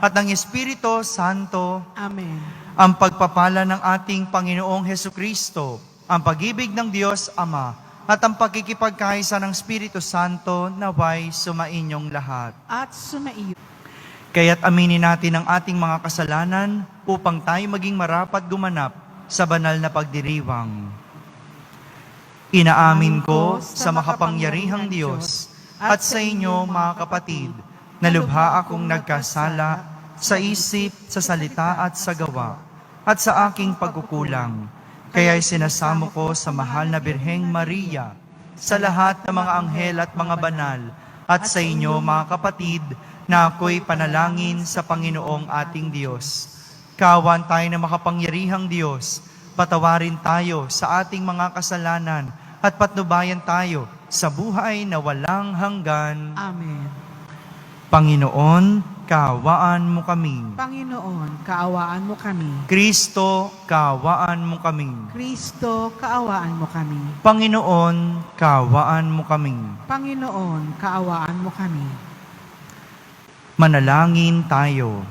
at ng Espiritu Santo. Amen. Ang pagpapala ng ating Panginoong Hesukristo, ang pag-ibig ng Diyos Ama, at ang pagkikipagkaisa ng Espiritu Santo naway sumainyong lahat. At sumaiyo. Kaya't aminin natin ang ating mga kasalanan upang tayo maging marapat gumanap sa banal na pagdiriwang. Inaamin ko sa makapangyarihang Diyos at sa inyo, mga kapatid, na lubha akong nagkasala sa isip, sa salita at sa gawa, at sa aking pagkukulang. Kaya'y sinasamo ko sa mahal na Birheng Maria, sa lahat ng mga anghel at mga banal, at sa inyo, mga kapatid, na ako'y panalangin sa Panginoong ating Diyos. Kawan tayo na makapangyarihang Diyos, patawarin tayo sa ating mga kasalanan at patnubayan tayo sa buhay na walang hanggan. Amen. Panginoon, kaawaan mo kami. Panginoon, kaawaan mo kami. Kristo, kaawaan mo kami. Kristo, kaawaan mo kami. Panginoon, kaawaan mo kami. Panginoon, kaawaan mo kami. Manalangin tayo.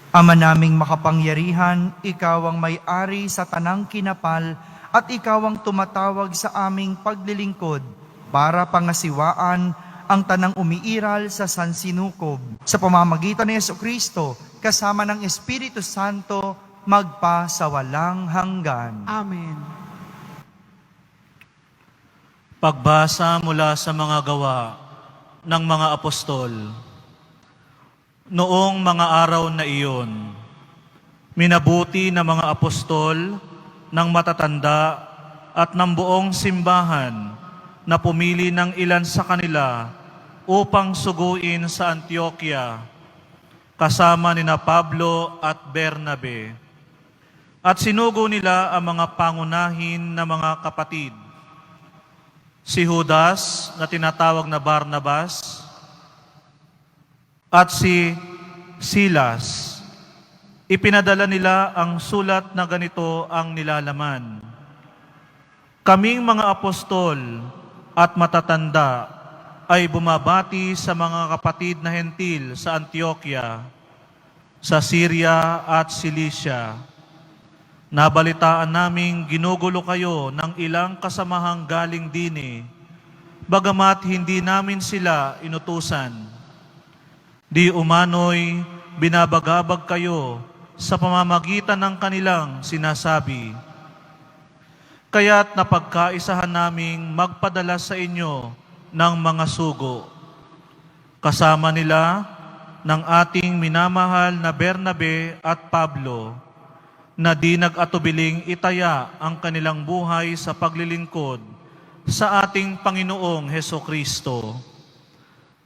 Ama naming makapangyarihan, ikaw ang may-ari sa tanang kinapal at ikaw ang tumatawag sa aming paglilingkod para pangasiwaan ang tanang umiiral sa sansinukob. Sa pamamagitan ni Jesucristo, kasama ng Espiritu Santo, magpa sa walang hanggan. Amen. Pagbasa mula sa mga gawa ng mga apostol. Noong mga araw na iyon, minabuti na mga apostol ng matatanda at ng buong simbahan na pumili ng ilan sa kanila upang suguin sa Antioquia, kasama nina Pablo at Bernabe. At sinugo nila ang mga pangunahin na mga kapatid, si Judas na tinatawag na Barnabas at si Silas. Ipinadala nila ang sulat na ganito ang nilalaman. Kaming mga apostol at matatanda ay bumabati sa mga kapatid na hentil sa Antioquia, sa Syria at Cilicia. Nabalitaan naming ginugulo kayo ng ilang kasamahang galing dini, bagamat hindi namin sila inutusan. Di umano'y binabagabag kayo sa pamamagitan ng kanilang sinasabi. Kaya't napagkaisahan naming magpadala sa inyo ng mga sugo. Kasama nila ng ating minamahal na Bernabe at Pablo, na di nag-atubiling itaya ang kanilang buhay sa paglilingkod sa ating Panginoong Hesukristo.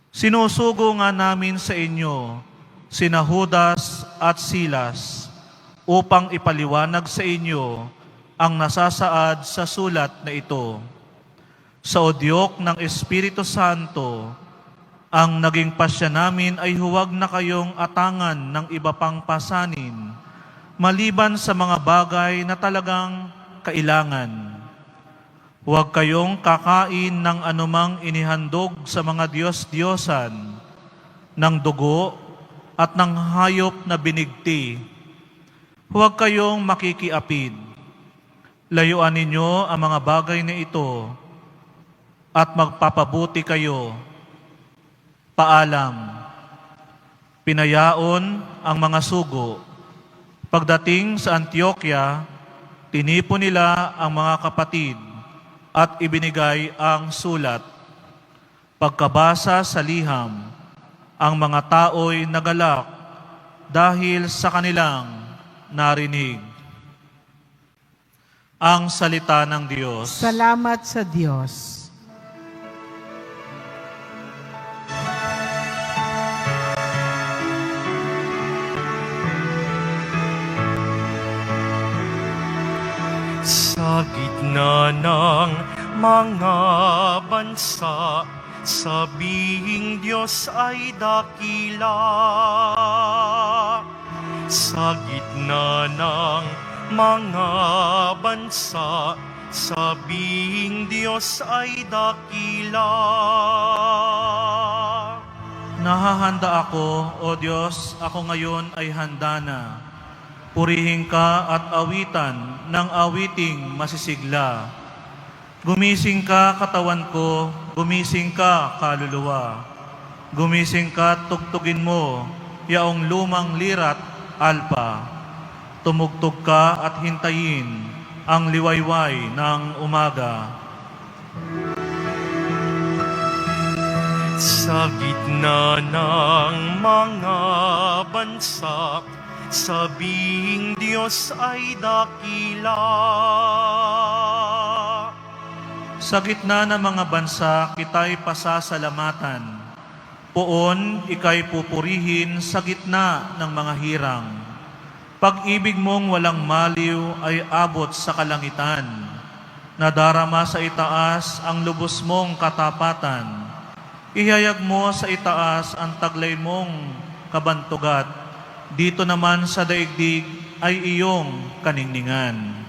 Sinusugo nga namin sa inyo sina Judas at Silas upang ipaliwanag sa inyo ang nasasaad sa sulat na ito. Sa udyok ng Espiritu Santo, ang naging pasya namin ay huwag na kayong atangan ng iba pang pasanin, maliban sa mga bagay na talagang kailangan. Huwag kayong kakain ng anumang inihandog sa mga Diyos-Diyosan, ng dugo at ng hayop na binigti. Huwag kayong makikiapid. Layuan ninyo ang mga bagay na ito at magpapabuti kayo. Paalam. Pinayaon ang mga sugo. Pagdating sa Antioquia, tinipon nila ang mga kapatid at ibinigay ang sulat. Pagkabasa sa liham, ang mga tao'y nagalak dahil sa kanilang narinig. Ang salita ng Diyos. Salamat sa Diyos. Sa gitna ng mga bansa, sabihing Diyos ay dakila. Sa gitna ng mga bansa, sabihing Diyos ay dakila. Nahahanda ako, O Diyos, ako ngayon ay handa na. Purihin ka at awitan ng awiting masisigla. Gumising ka, katawan ko, gumising ka, kaluluwa. Gumising ka at tugtugin mo, yaong lumang lirat, alpa. Tumugtog ka at hintayin ang liwayway ng umaga. Sa gitna ng mga bansa, sabihing Diyos ay dakila. Sa gitna ng mga bansa, kita'y pasasalamatan. Poon, ika'y pupurihin sa gitna ng mga hirang. Pag-ibig mong walang maliw ay abot sa kalangitan. Nadarama sa itaas ang lubos mong katapatan. Ihayag mo sa itaas ang taglay mong kabantugat. Dito naman sa daigdig ay iyong kaningningan.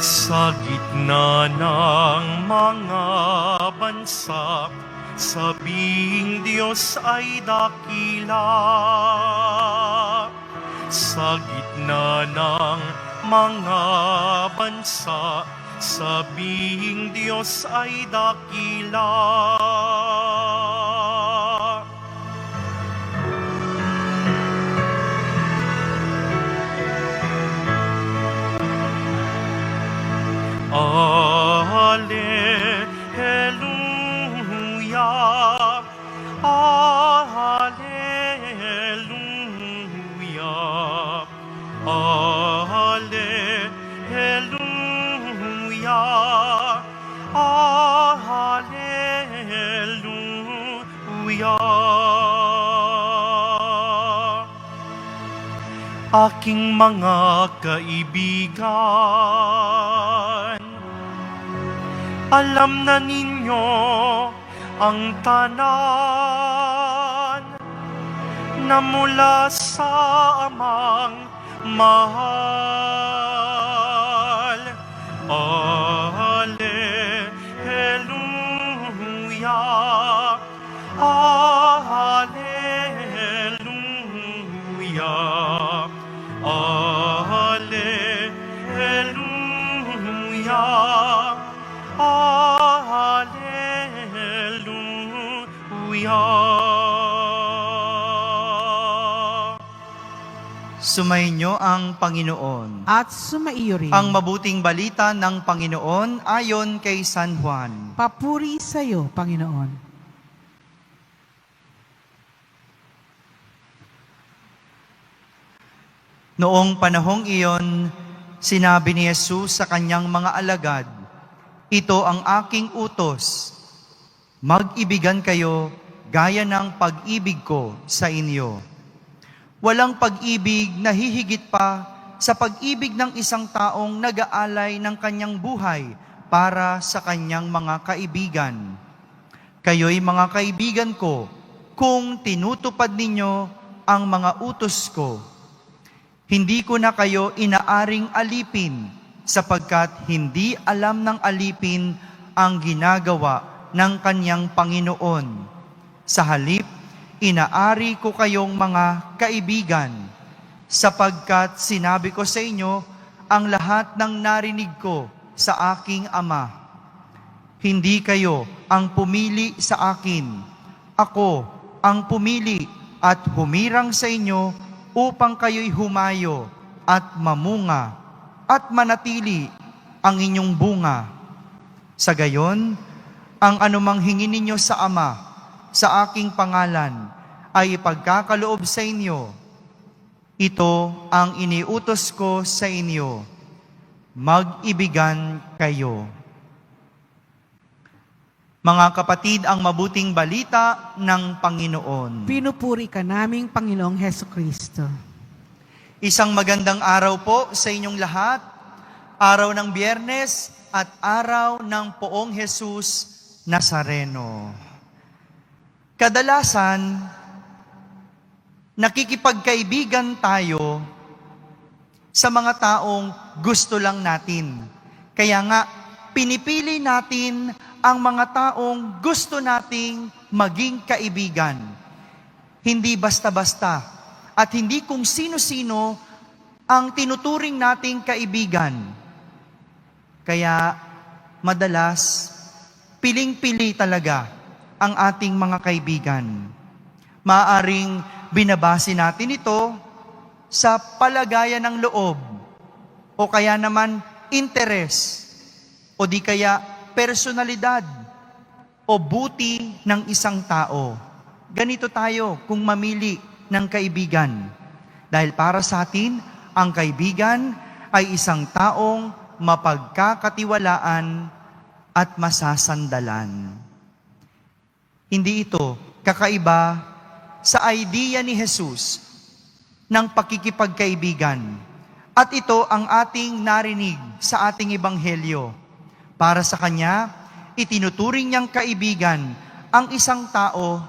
Sa gitna ng mga bansa, sabihing Diyos ay dakila. Sa gitna ng mga bansa, sabihing Diyos ay dakila. Alleluia, Alleluia, Alleluia, Alleluia. Aking mga kaibigan, alam na ninyo ang tanan na mula sa amang mahal. Alleluia, Alleluia, Alleluia, Alleluia. Sumainyo ang Panginoon. At sumaiyo rin. Ang mabuting balita ng Panginoon ayon kay San Juan. Papuri sa iyo, Panginoon. Noong panahong iyon, sinabi ni Jesus sa kanyang mga alagad, "Ito ang aking utos. Mag-ibigan kayo gaya ng pag-ibig ko sa inyo." Walang pag-ibig na hihigit pa sa pag-ibig ng isang taong nag-aalay ng kanyang buhay para sa kanyang mga kaibigan. Kayo'y mga kaibigan ko kung tinutupad ninyo ang mga utos ko. Hindi ko na kayo inaaring alipin sapagkat hindi alam ng alipin ang ginagawa ng kanyang Panginoon. Sa halip, inaari ko kayong mga kaibigan sapagkat sinabi ko sa inyo ang lahat ng narinig ko sa aking Ama. Hindi kayo ang pumili sa akin. Ako ang pumili at humirang sa inyo upang kayo'y humayo at mamunga at manatili ang inyong bunga. Sa gayon, ang anumang hingin ninyo sa Ama, sa aking pangalan, ay ipagkakaloob sa inyo. Ito ang iniutos ko sa inyo. Mag-ibigan kayo. Mga kapatid, ang mabuting balita ng Panginoon. Pinupuri ka naming Panginoong Hesukristo. Isang magandang araw po sa inyong lahat. Araw ng Biyernes at araw ng Poong Jesus Nazareno. Kadalasan, nakikipagkaibigan tayo sa mga taong gusto lang natin. Kaya nga, pinipili natin ang mga taong gusto nating maging kaibigan. Hindi basta-basta at hindi kung sino-sino ang tinuturing nating kaibigan. Kaya madalas, piling-pili talaga ang ating mga kaibigan. Maaring binabase natin ito sa palagayan ng loob o kaya naman interes o di kaya personalidad o buti ng isang tao. Ganito tayo kung mamili ng kaibigan. Dahil para sa atin, ang kaibigan ay isang taong mapagkakatiwalaan at masasandalan. Hindi ito kakaiba sa idea ni Jesus ng pakikipagkaibigan. At ito ang ating narinig sa ating ebanghelyo. Para sa Kanya, itinuturing niyang kaibigan ang isang tao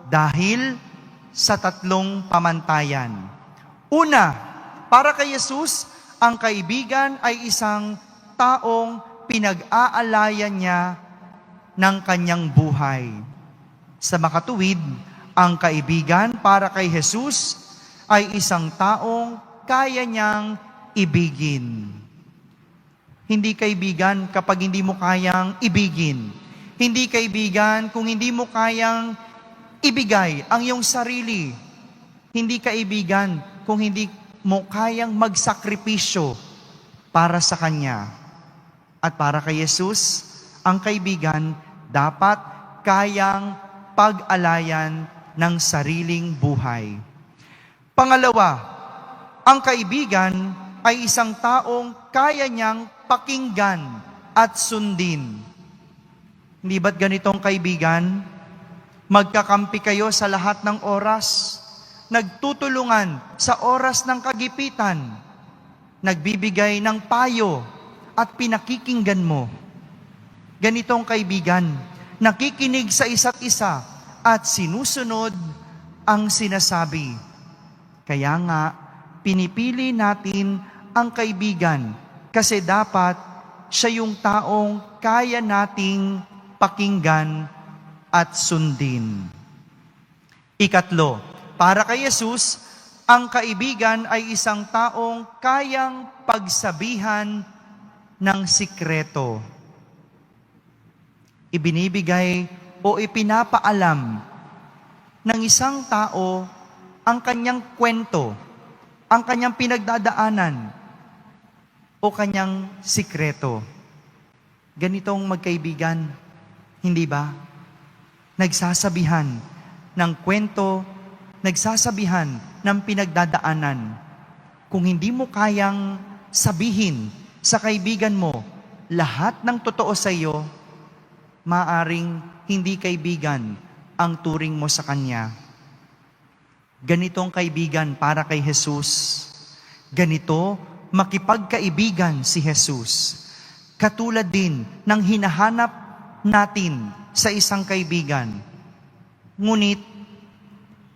dahil sa tatlong pamantayan. Una, para kay Jesus, ang kaibigan ay isang taong pinag-aalayan niya ng kanyang buhay. Sa makatuwid, ang kaibigan para kay Jesus ay isang taong kaya niyang ibigin. Hindi kaibigan kapag hindi mo kayang ibigin. Hindi kaibigan kung hindi mo kayang ibigay ang iyong sarili. Hindi kaibigan kung hindi mo kayang magsakripisyo para sa Kanya. At para kay Jesus, ang kaibigan dapat kayang pag-alayan ng sariling buhay. Pangalawa, ang kaibigan ay isang taong kaya niyang pakinggan at sundin. Hindi ba't ganitong kaibigan? Magkakampi kayo sa lahat ng oras, nagtutulungan sa oras ng kagipitan, nagbibigay ng payo at pinakikinggan mo. Ganitong kaibigan, nakikinig sa isa't isa at sinusunod ang sinasabi. Kaya nga, pinipili natin ang kaibigan kasi dapat siya yung taong kaya nating pakinggan at sundin. Ikatlo, para kay Jesus, ang kaibigan ay isang taong kayang pagsabihan ng sikreto. Ibinibigay o ipinapaalam ng isang tao ang kanyang kwento, ang kanyang pinagdadaanan, o kanyang sikreto. Ganitong magkaibigan, hindi ba? Nagsasabihan ng kwento, nagsasabihan ng pinagdadaanan. Kung hindi mo kayang sabihin sa kaibigan mo lahat ng totoo sa iyo, maaring hindi kaibigan ang turing mo sa kanya. Ganitong kaibigan para kay Jesus. Ganito makipagkaibigan si Jesus. Katulad din ng hinahanap natin sa isang kaibigan. Ngunit,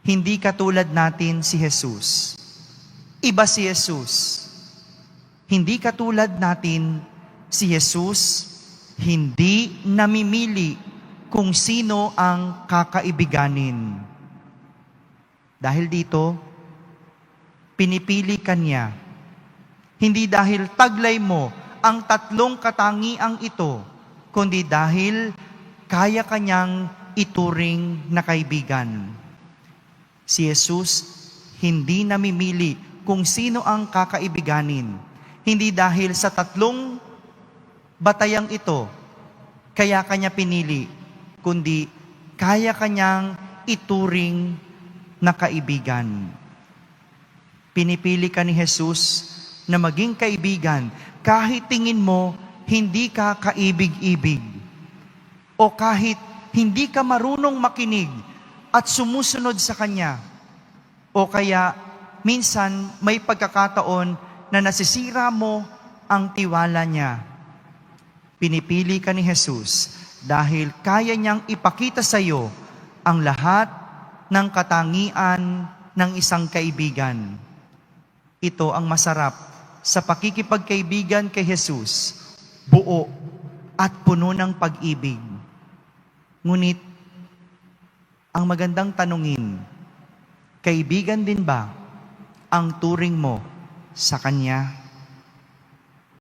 hindi katulad natin si Jesus. Iba si Jesus. Hindi katulad natin si Jesus, hindi namimili kung sino ang kakaibiganin. Dahil dito, pinipili ka niya. Hindi dahil taglay mo ang tatlong katangiang ito, kundi dahil kaya kanyang ituring na kaibigan. Si Jesus hindi namimili kung sino ang kakaibiganin. Hindi dahil sa tatlong batayang ito, kaya kanya pinili, kundi kaya kanyang ituring na kaibigan. Pinipili ka ni Jesus na maging kaibigan kahit tingin mo hindi ka kaibig-ibig o kahit hindi ka marunong makinig at sumusunod sa Kanya o kaya minsan may pagkakataon na nasisira mo ang tiwala niya. Pinipili ka ni Jesus dahil kaya niyang ipakita sa iyo ang lahat ng katangian ng isang kaibigan. Ito ang masarap sa pakikipagkaibigan kay Jesus, buo at puno ng pag-ibig. Ngunit, ang magandang tanungin, kaibigan din ba ang turing mo sa Kanya?